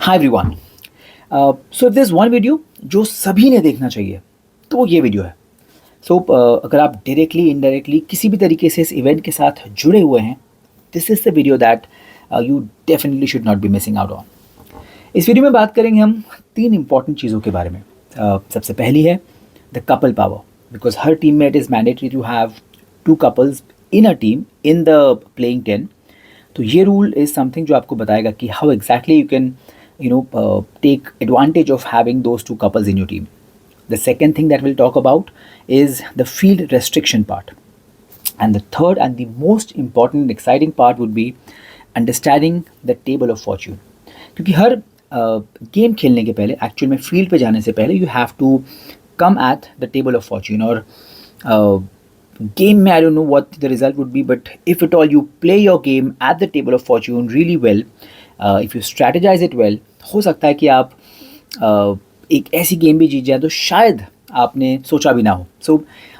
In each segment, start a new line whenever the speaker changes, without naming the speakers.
Hi everyone. So this one video जो सभी ने देखना चाहिए तो वो ये वीडियो है। अगर आप डायरेक्टली इनडायरेक्टली किसी भी तरीके से इस इवेंट के साथ जुड़े हुए हैं, this is the video that you definitely should not be missing out on. इस वीडियो में बात करेंगे हम तीन इंपॉर्टेंट चीज़ों के बारे में। सबसे पहली है द कपल पावर, बिकॉज हर टीम में it is mandatory to have two couples in a team in the playing 10। तो ये रूल इज़ समथिंग जो आपको बताएगा कि how exactly you can take advantage of having those two couples in your team. The second thing that we'll talk about is the field restriction part. And the third and the most important and exciting part would be understanding the table of fortune. क्योंकि हर game खेलने के पहले, actual में field पे जाने से पहले, you have to come at the table of fortune. और गेम में I don't know what the result would be, but if it all you play your game at the table of fortune really well, if you strategize it well, हो सकता है कि आप एक ऐसी game भी जीत जाए तो शायद आपने सोचा भी ना हो। So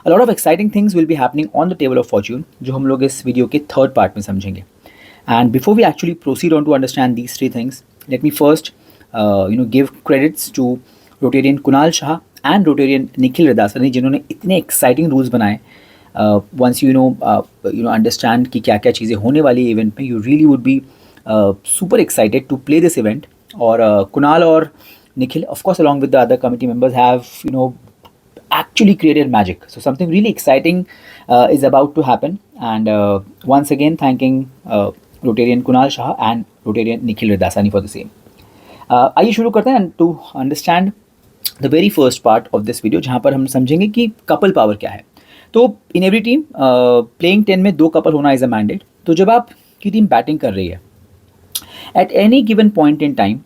a lot of exciting things will be happening on the table of fortune, जो हम लोग इस वीडियो के थर्ड पार्ट में समझेंगे। And before we actually proceed on to understand these three things, let me first give credits to Rotarian Kunal Shah and Rotarian Nikhil Radasani, जिन्होंने इतने exciting rules बनाए। वंस यू नो अंडरस्टैंड कि क्या क्या चीज़ें होने वाली इवेंट में, you really would be super excited to play this event. और Kunal और Nikhil, of course, along with the other committee members, have actually created magic. So something really exciting is about to happen. And once again, thanking Rotarian Kunal Shah and Rotarian Nikhil Redasani for the same. आइए शुरू करते हैं to understand the very first part of this video, जहाँ पर हम समझेंगे कि couple power क्या है। तो in every team, playing 10 में 2 कपल होना is a mandate. तो जब आपकी टीम बैटिंग कर रही है, at any given point in time,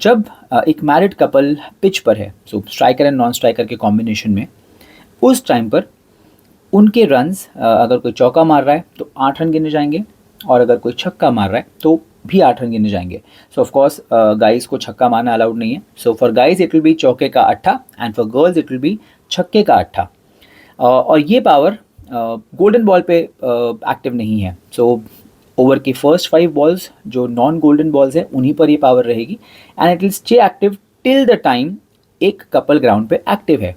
जब एक मैरिड कपल पिच पर है, सो स्ट्राइकर एंड नॉन स्ट्राइकर के कॉम्बिनेशन में, उस टाइम पर उनके रन्स, अगर कोई चौका मार रहा है तो 8 रन गिने जाएंगे, और अगर कोई छक्का मार रहा है तो भी 8 रन गिने जाएंगे। सो ऑफकोर्स गाइज को छक्का मारना अलाउड नहीं है। So for guys it will be चौके का 8 and for girls it will be छक्के का 8। और ये पावर गोल्डन बॉल पे एक्टिव नहीं है। सो ओवर के फर्स्ट 5 बॉल्स जो नॉन गोल्डन बॉल्स हैं, उन्हीं पर ये पावर रहेगी, and it will stay active till the time एक कपल ग्राउंड पे एक्टिव है।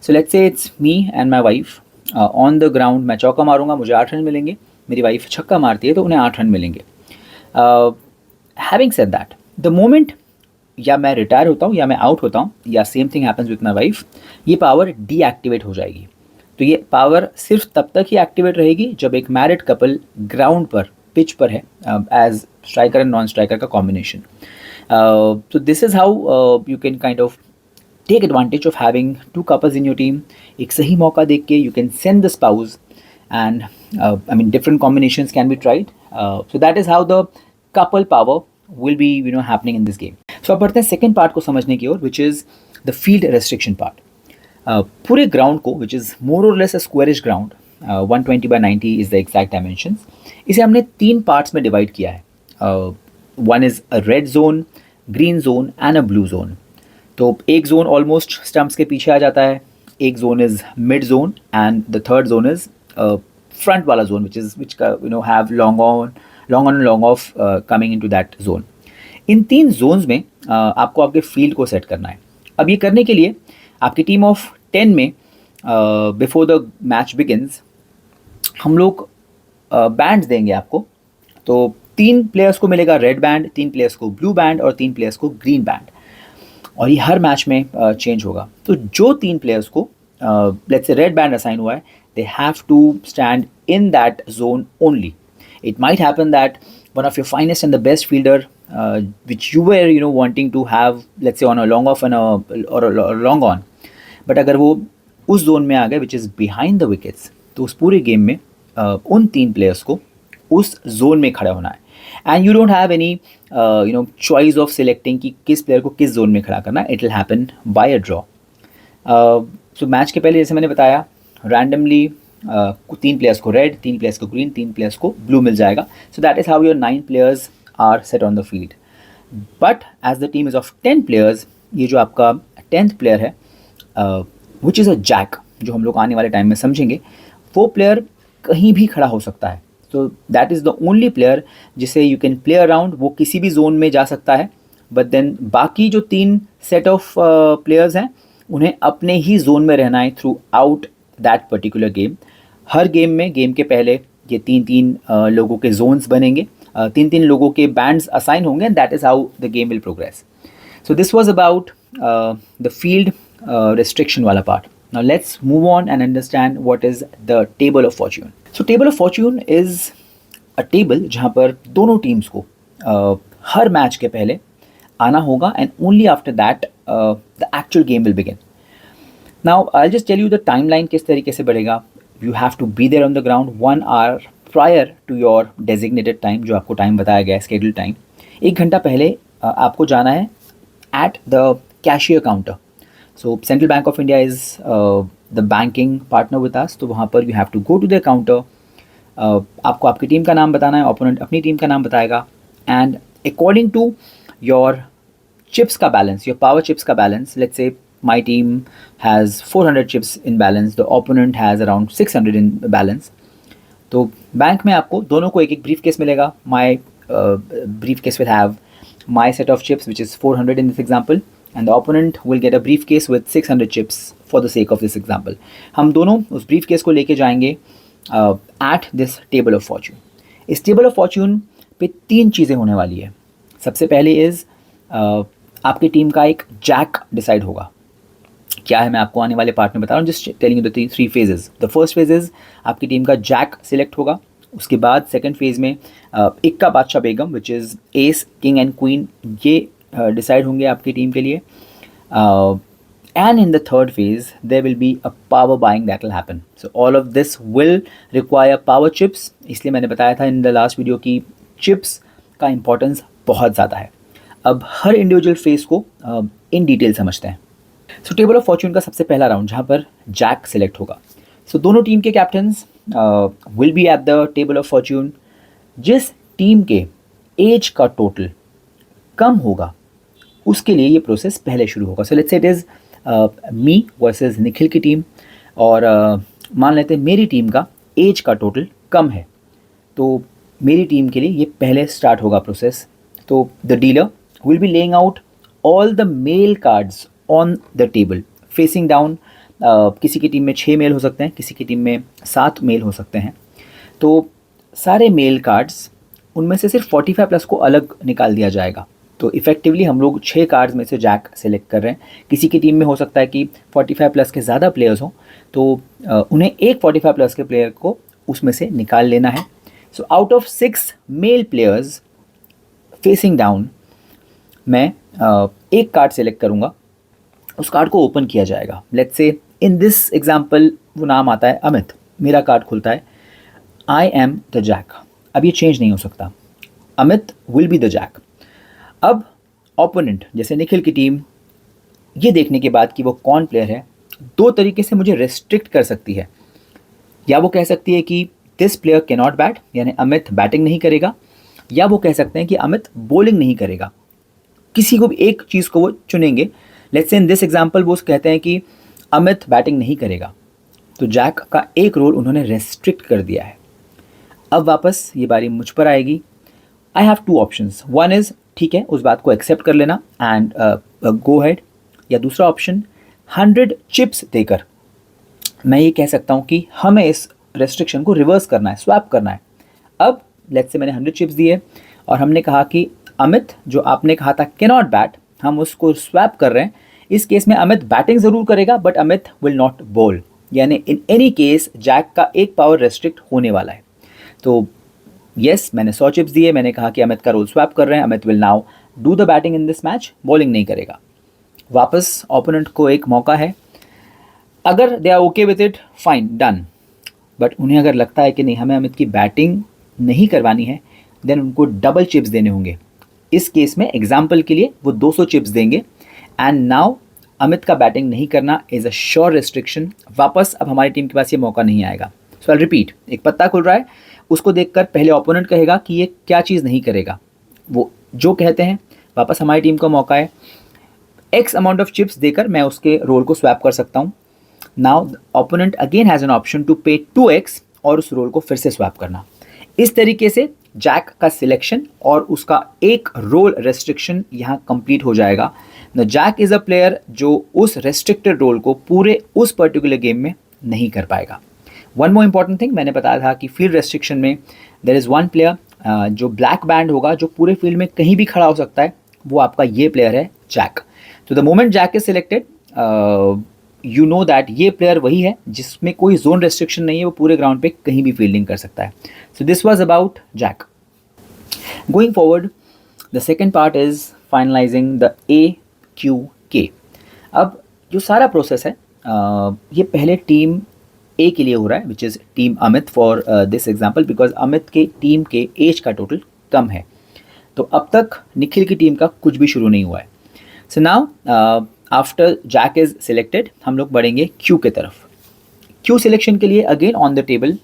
So let's say it's me and my wife on the ground. मैं चौका मारूंगा, मुझे 8 रन मिलेंगे। मेरी वाइफ छक्का मारती है तो उन्हें 8 रन मिलेंगे। Having said that, the moment या मैं रिटायर होता हूँ या मैं आउट होता हूँ, या same thing happens with my wife, ये पावर डीएक्टिवेट हो जाएगी। तो ये पावर सिर्फ तब तक ही एक्टिवेट रहेगी जब एक मैरिड कपल ग्राउंड पर, पिच पर है, as striker and non striker का कॉम्बिनेशन। तो this is how you can kind of take advantage of having 2 couples in your team. एक सही मौका देख के you can send the spouse, and I mean different combinations can be tried. So that is how the couple power will be happening in this game. So अब बढ़ते हैं second part को समझने की ओर, which is the field restriction part. पूरे ground को, which is more or less a squarish ground, 120/90 is the exact dimensions, इसे हमने 3 पार्ट्स में डिवाइड किया है। One is a red zone, green zone and a blue zone. तो एक zone almost stumps के पीछे आ जाता है, एक zone is mid zone, and the third zone is front वाला zone, which have long on and long off coming into that zone. इन 3 zones में आपको आपके फील्ड को सेट करना है। अब ये करने के लिए आपकी टीम ऑफ 10 में, बिफोर द मैच बिगिंस, हम लोग बैंड्स देंगे आपको। तो 3 प्लेयर्स को मिलेगा रेड बैंड, 3 प्लेयर्स को ब्लू बैंड और 3 प्लेयर्स को ग्रीन बैंड, और ये हर मैच में चेंज होगा। तो जो 3 प्लेयर्स को let's say red band assign हुआ है, they have to stand in that zone only. It might happen that one of your finest and the best fielder which you were wanting to have, let's say on a long off and और long on, but अगर वो उस जोन में आ गए which is behind the wickets, तो उस पूरे गेम में उन 3 प्लेयर्स को उस जोन में खड़ा होना है। And you don't have any choice of selecting कि किस प्लेयर को किस जोन में खड़ा करना है। It will happen by a draw. So match के पहले, जैसे मैंने बताया, रैंडमली 3 प्लेयर्स को रेड, 3 प्लेयर्स को ग्रीन, 3 प्लेयर्स को ब्लू मिल जाएगा। So that is how your 9 players are set on the field. But as the team is of 10 players, ये जो आपका 10th प्लेयर है, विच इज़ अ जैक, जो हम लोग आने वाले टाइम में समझेंगे, वो प्लेयर कहीं भी खड़ा हो सकता है। तो that is the only player जिसे यू कैन प्ले अराउंड। वो किसी भी जोन में जा सकता है बट देन बाकी जो 3 सेट ऑफ प्लेयर्स हैं उन्हें अपने ही जोन में रहना है through out that particular game. Her game में गेम के पहले ये 3-3 लोगों के जोन्स बनेंगे, 3-3 लोगों के बैंड्स असाइन होंगे and that is how the game will progress. So this was about the field restriction wala part. Now let's move on and understand what is the table of fortune. So table of fortune is a table जहाँ पर दोनों teams को हर match के पहले आना होगा and only after that the actual game will begin. Now I'll just tell you the timeline किस तरीके से बढ़ेगा. You have to be there on the ground 1 hour prior to your designated time, जो आपको टाइम बताया गया है scheduled time. 1 घंटा पहले आपको जाना है at the cashier counter. So Central Bank of India is the banking partner with us. तो वहाँ पर you have to go to the counter. आपको आपकी टीम का नाम बताना है, opponent अपनी टीम का नाम बताएगा and according to your chips का balance, your power chips का balance, let's say my team has 400 chips in balance, the opponent has around 600 in balance. तो बैंक में आपको दोनों को एक ब्रीफ केस मिलेगा. My brief case will have my set of chips which is 400 in this example and the opponent will get a briefcase with 600 chips for the sake of this example. हम दोनों उस briefcase को लेके जाएंगे at this table of fortune. इस table of fortune पे 3 चीज़ें होने वाली है. सबसे पहले is आपकी टीम का एक जैक डिसाइड होगा. क्या है मैं आपको आने वाले पार्ट में बता रहा हूँ, just telling you the 3 phases. The first phase is आपकी टीम का जैक सिलेक्ट होगा. उसके बाद सेकंड फेज़ में इक्का बादशाह बेगम which is ace king and queen, ये डिसाइड होंगे आपकी टीम के लिए. And in the third phase there will be a power buying that will happen. So all of this will require power chips. इसलिए मैंने बताया था इन द लास्ट वीडियो की चिप्स का इंपॉर्टेंस बहुत ज़्यादा है. अब हर इंडिविजुअल फेज़ को इन डिटेल समझते हैं. सो टेबल ऑफ फॉर्चून का सबसे पहला राउंड जहाँ पर जैक सिलेक्ट होगा. सो दोनों टीम के captains will be eight the table of Fortune. जिस टीम के एज का टोटल कम होगा उसके लिए ये प्रोसेस पहले शुरू होगा. So let's say it is me versus Nikhil की टीम और मान लेते हैं मेरी टीम का एज का टोटल कम है तो मेरी टीम के लिए ये पहले स्टार्ट होगा प्रोसेस. तो the dealer will be laying out all the male cards on the table facing down. किसी की टीम में 6 मेल हो सकते हैं, किसी की टीम में 7 मेल हो सकते हैं. तो सारे मेल कार्ड्स उनमें से सिर्फ 45 प्लस को अलग निकाल दिया जाएगा. तो इफ़ेक्टिवली हम लोग 6 कार्ड्स में से जैक सेलेक्ट कर रहे हैं. किसी की टीम में हो सकता है कि 45 प्लस के ज़्यादा प्लेयर्स हों तो उन्हें एक 45 प्लस के प्लेयर को उसमें से निकाल लेना है. So out of 6 male players facing down मैं एक कार्ड सेलेक्ट करूँगा. उस कार्ड को ओपन किया जाएगा. Let's say in this example वो नाम आता है अमित. मेरा कार्ड खुलता है, आई एम द जैक. अब ये चेंज नहीं हो सकता, Amit will be the jack. अब ओपोनेंट जैसे निखिल की टीम ये देखने के बाद कि वो कौन प्लेयर है 2 तरीके से मुझे रेस्ट्रिक्ट कर सकती है. या वो कह सकती है कि this player can not bat, यानी अमित बैटिंग नहीं करेगा, या वो कह सकते हैं कि अमित बॉलिंग नहीं करेगा. किसी को भी एक चीज़ को वो चुनेंगे. Let's say in this example वो कहते हैं कि अमित बैटिंग नहीं करेगा, तो जैक का एक रोल उन्होंने रेस्ट्रिक्ट कर दिया है. अब वापस ये बारी मुझ पर आएगी. I have 2 options. One is ठीक है उस बात को एक्सेप्ट कर लेना एंड गो हेड, या दूसरा ऑप्शन 100 चिप्स देकर मैं ये कह सकता हूँ कि हमें इस रेस्ट्रिक्शन को रिवर्स करना है, स्वैप करना है. अब लेट्स से मैंने 100 चिप्स दिए और हमने कहा कि अमित जो आपने कहा था कैन नॉट बैट, हम उसको स्वैप कर रहे हैं. इस केस में अमित बैटिंग ज़रूर करेगा but Amit will not ball, यानी इन एनी केस जैक का एक पावर रेस्ट्रिक्ट होने वाला है. तो यस मैंने 100 चिप्स दिए, मैंने कहा कि अमित का रोल स्वैप कर रहे हैं. Amit will now do the batting in this match, bowling नहीं करेगा. वापस ओपोनेंट को एक मौका है. अगर they are okay with it fine done, but उन्हें अगर लगता है कि नहीं हमें अमित की बैटिंग नहीं करवानी है देन उनको डबल चिप्स देने होंगे. इस केस में एग्जाम्पल के लिए वो 200 चिप्स देंगे एंड नाउ अमित का बैटिंग नहीं करना इज़ अ श्योर रिस्ट्रिक्शन. वापस अब हमारी टीम के पास ये मौका नहीं आएगा. सो आई रिपीट, एक पत्ता खुल रहा है, उसको देखकर पहले ओपोनेंट कहेगा कि ये क्या चीज़ नहीं करेगा. वो जो कहते हैं वापस हमारी टीम को मौका है. एक्स अमाउंट ऑफ चिप्स देकर मैं उसके रोल को स्वैप कर सकता हूँ. Now opponent again has an option to pay 2x और उस रोल को फिर से स्वैप करना. इस तरीके से जैक का सिलेक्शन और उसका एक रोल रेस्ट्रिक्शन यहाँ कंप्लीट हो जाएगा। The jack is a player जो उस रेस्ट्रिक्टेड रोल को पूरे उस पर्टिकुलर गेम में नहीं कर पाएगा। वन मोर इंपॉर्टेंट थिंग, मैंने बताया था कि फील्ड रेस्ट्रिक्शन में देयर इज़ वन प्लेयर जो ब्लैक बैंड होगा, जो पूरे फील्ड में कहीं भी खड़ा हो सकता है, वो आपका ये प्लेयर है जैक। तो the moment jack is selected, you know that ये प्लेयर वही है जिसमें कोई जोन रेस्ट्रिक्शन नहीं है, वो पूरे ग्राउंड पे कहीं भी फील्डिंग कर सकता है। So this was about jack. Going forward, the second part is finalising the AQK। अब जो सारा प्रोसेस है ये पहले टीम ए के लिए हो रहा है, which is team Amit for this example, because Amit के टीम के एज का टोटल कम है। तो अब तक निखिल की टीम का कुछ भी शुरू नहीं हुआ है। So now after jack is selected हम लोग बढ़ेंगे क्यू के तरफ। क्यू सिलेक्शन के लिए again on the table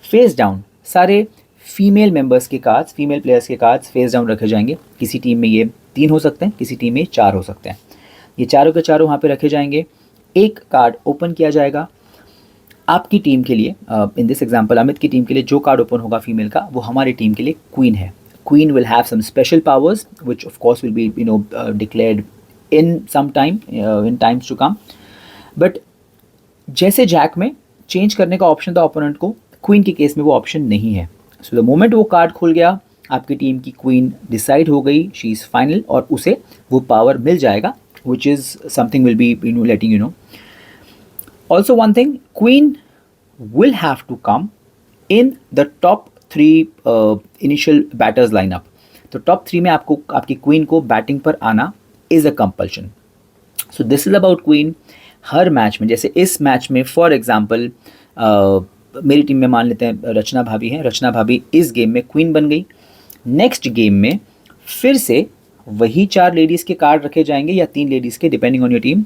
face down सारे फीमेल मेंबर्स के कार्ड्स, फीमेल प्लेयर्स के कार्ड्स फेस डाउन रखे जाएंगे। किसी टीम में ये 3 हो सकते हैं, किसी टीम में 4 हो सकते हैं। ये चारों के चारों वहाँ पे रखे जाएंगे। एक कार्ड ओपन किया जाएगा आपकी टीम के लिए। इन दिस एग्जाम्पल अमित की टीम के लिए जो कार्ड ओपन होगा फीमेल का, वो हमारी टीम के लिए क्वीन है। Queen will have some special powers which of course will be declared in some time, in times to come. But जैसे जैक में चेंज करने का ऑप्शन था ओपोनेंट को, क्वीन के केस में वो ऑप्शन नहीं है। सो द मोमेंट वो कार्ड खुल गया, आपकी टीम की क्वीन डिसाइड हो गई, शी इज़ फाइनल, और उसे वो पावर मिल जाएगा, which is something will be letting you know. Also one thing, queen will have to come in the top 3 initial batters lineup. तो top 3 में आपको आपकी queen को बैटिंग पर आना is a compulsion. So this is about queen. Her match में, जैसे इस मैच में फॉर एग्जाम्पल मेरी टीम में मान लेते हैं रचना भाभी हैं, रचना भाभी इस गेम में क्वीन बन गई। नेक्स्ट गेम में फिर से वही 4 लेडीज़ के कार्ड रखे जाएंगे या 3 लेडीज़ के, डिपेंडिंग ऑन योर टीम।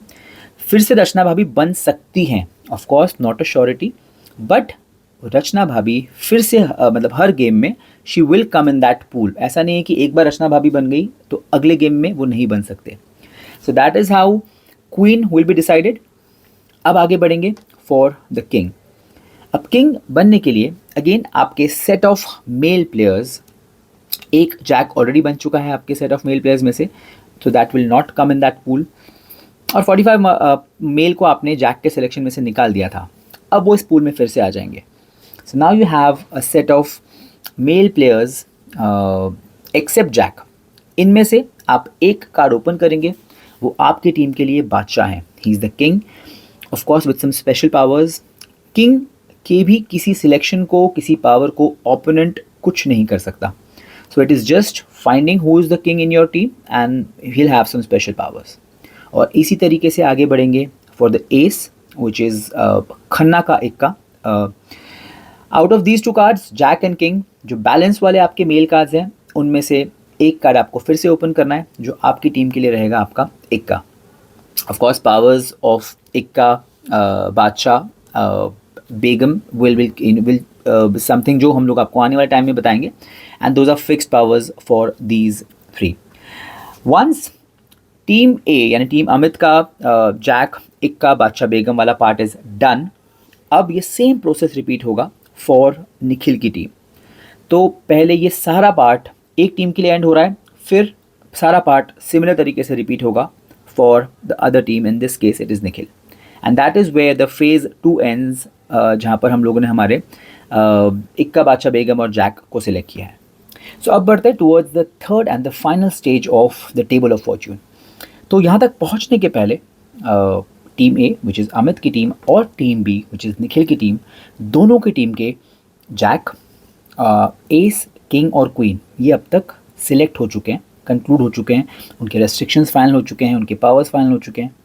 फिर से रचना भाभी बन सकती हैं, of course not a surety, but Rachna भाभी फिर से मतलब हर गेम में she will come in that pool. ऐसा नहीं है कि एक बार रचना भाभी बन गई तो अगले गेम में वो नहीं बन सकते। सो that is how queen will be decided. अब आगे बढ़ेंगे फॉर द किंग। अब किंग बनने के लिए अगेन आपके सेट ऑफ मेल प्लेयर्स, एक जैक ऑलरेडी बन चुका है आपके सेट ऑफ मेल प्लेयर्स में से, so that will not come in that pool. और 45 मेल को आपने जैक के सिलेक्शन में से निकाल दिया था, अब वो इस पूल में फिर से आ जाएंगे। So now you have a set of male players except jack. इनमें से आप एक कार्ड ओपन करेंगे, वो आपकी टीम के लिए बादशाह हैं, he is the king, of course with some special powers. King के भी किसी सिलेक्शन को, किसी पावर को ओपोनेंट कुछ नहीं कर सकता। So it is just finding who is the king in your team and he will have some special powers. और इसी तरीके से आगे बढ़ेंगे for the ace, which is खन्ना का इक्का। Out of these 2 cards jack and king, जो बैलेंस वाले आपके मेल कार्ड्स हैं उनमें से एक कार्ड आपको फिर से ओपन करना है, जो आपकी टीम के लिए रहेगा आपका इक्का। ऑफ कोर्स पावर्स ऑफ इक्का बादशाह बेगम विल समथिंग जो हम लोग आपको आने वाले टाइम में बताएंगे, and those are fixed powers for these 3। Once team A यानी टीम अमित का जैक इक्का बादशाह बेगम वाला पार्ट इज डन, अब ये सेम प्रोसेस रिपीट होगा फॉर निखिल की टीम। तो पहले ये सारा पार्ट एक टीम के लिए एंड हो रहा है, फिर सारा पार्ट सिमिलर तरीके से रिपीट होगा for the other team, in this case it is Nikhil, and that is where the phase 2 ends, जहाँ पर हम लोगों ने हमारे इक्का बादशाह बेगम और जैक को सिलेक्ट किया है। सो अब बढ़ते हैं towards the third and the final stage of the table of fortune. तो यहाँ तक पहुँचने के पहले team A which is Amit की टीम और team B which is Nikhil की टीम, दोनों की टीम के जैक, एस, किंग और क्वीन ये अब तक सिलेक्ट हो चुके हैं, कंक्लूड हो चुके हैं, उनके रेस्ट्रिक्शंस फाइनल हो चुके हैं, उनके पावर्स फाइनल हो चुके हैं।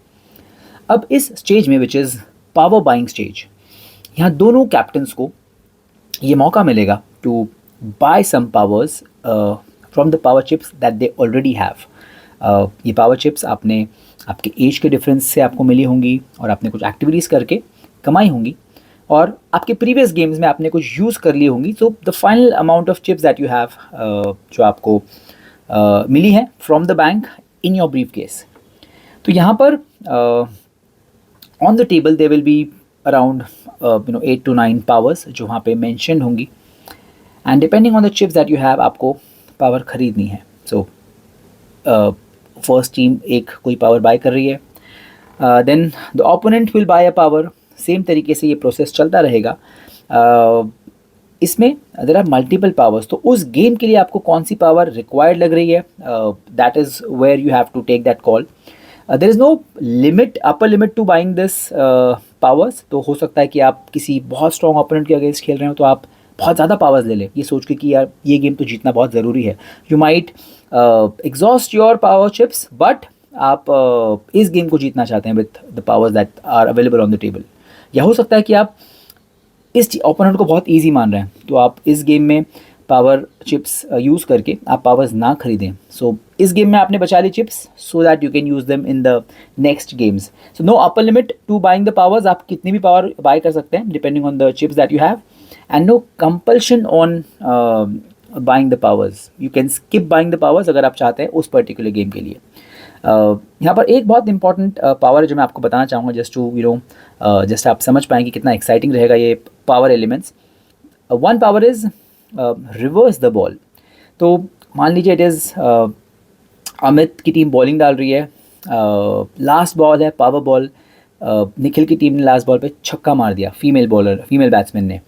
अब इस स्टेज में which is power buying stage, यहाँ दोनों कैप्टन्स को ये मौका मिलेगा to buy some powers from the power chips that they already have. ये पावर चिप्स आपने आपके एज के डिफरेंस से आपको मिली होंगी और आपने कुछ एक्टिविटीज़ करके कमाई होंगी और आपके प्रीवियस गेम्स में आपने कुछ यूज़ कर ली होंगी। So the final amount of chips that you have जो आपको मिली है from the bank in your brief case. तो यहाँ पर on the table they will be around 8 to 9 powers जो वहाँ पे मेंशन होंगी, and depending on the chips that you have आपको पावर खरीदनी है. सो फर्स्ट टीम एक कोई पावर बाय कर रही है, then the opponent will buy a power. Same तरीके से ये प्रोसेस चलता रहेगा. इसमें देयर आर मल्टीपल पावर्स, तो उस गेम के लिए आपको कौन सी पावर रिक्वायर्ड लग रही है, that is where you have to take that call. There is no limit, upper limit to buying this powers. तो हो सकता है कि आप किसी बहुत स्ट्रॉन्ग ओपोनेंट के अगेंस्ट खेल रहे हो तो आप बहुत ज़्यादा पावर्स ले लें ये सोच के कि यार ये गेम तो जीतना बहुत ज़रूरी है. You might exhaust your power chips, but आप इस गेम को जीतना चाहते हैं with the powers that are available on the table. या हो सकता है कि आप इस ओपोनेंट को बहुत इजी मान रहे हैं तो आप इस गेम में पावर चिप्स यूज़ करके आप पावर्स ना खरीदें. सो इस गेम में आपने बचा ली chips so that you can use them in the next games. So no upper limit to buying the powers, आप कितनी भी पावर बाय कर सकते हैं depending on the chips that you have, and no compulsion on buying the powers. You can skip buying the powers अगर आप चाहते हैं उस पर्टिकुलर गेम के लिए. यहाँ पर एक बहुत इंपॉर्टेंट पावर है जो मैं आपको बताना चाहूँगा जस्ट टू जस्ट आप समझ पाएँ कि कितना एक्साइटिंग रहेगा ये power elements. One power is reverse the ball. तो मान लीजिए इट इज़ अमित की टीम बॉलिंग डाल रही है, लास्ट बॉल है पावर बॉल, निखिल की टीम ने लास्ट बॉल पे छक्का मार दिया, फीमेल बैट्समैन ने,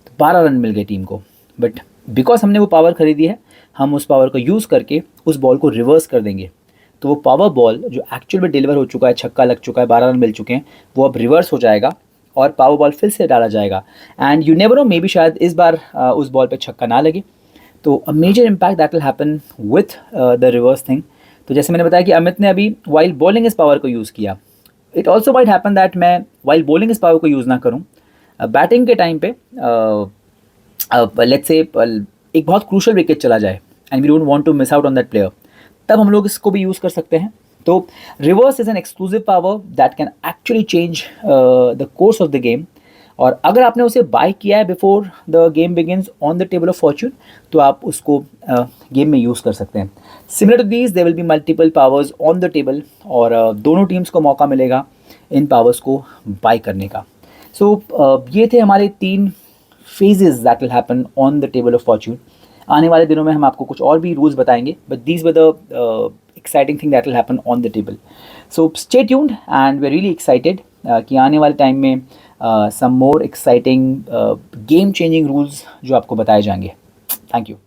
तो 12 रन मिल गए टीम को. बट बिकॉज हमने वो पावर खरीदी है हम उस पावर को यूज़ करके उस बॉल को रिवर्स कर देंगे. तो वो पावर बॉल जो एक्चुअल में डिलीवर हो चुका है, छक्का लग चुका है, 12 रन मिल चुके हैं, वो अब रिवर्स हो जाएगा और पावर बॉल फिर से डाला जाएगा. And you never know, may be शायद इस बार उस बॉल पे छक्का ना लगे. तो a major impact that will happen with the reverse thing. तो जैसे मैंने बताया कि अमित ने अभी वाइल बॉलिंग इस पावर को यूज़ किया. It also might happen that मैं वाइल बॉलिंग इस पावर को यूज़ ना करूँ, बैटिंग के टाइम पे लेट्स से एक बहुत क्रूशल विकेट चला जाए and we don't want to miss out on that player, तब हम लोग इसको भी यूज़ कर सकते हैं. तो reverse is an exclusive power that can actually change the course of the game. और अगर आपने उसे बाय किया है before the game begins on the table of fortune तो आप उसको गेम में यूज़ कर सकते हैं. Similar to these there will be multiple powers on the table और दोनों टीम्स को मौका मिलेगा इन पावर्स को बाय करने का. सो ये थे हमारे 3 phases that will happen on the table of fortune. आने वाले दिनों में हम आपको कुछ और भी रूल्स बताएंगे, but these were the exciting thing that will happen on the table. So stay tuned and we're really excited कि आने वाले टाइम में some more exciting game changing rules जो आपको बताए जाएंगे. Thank you.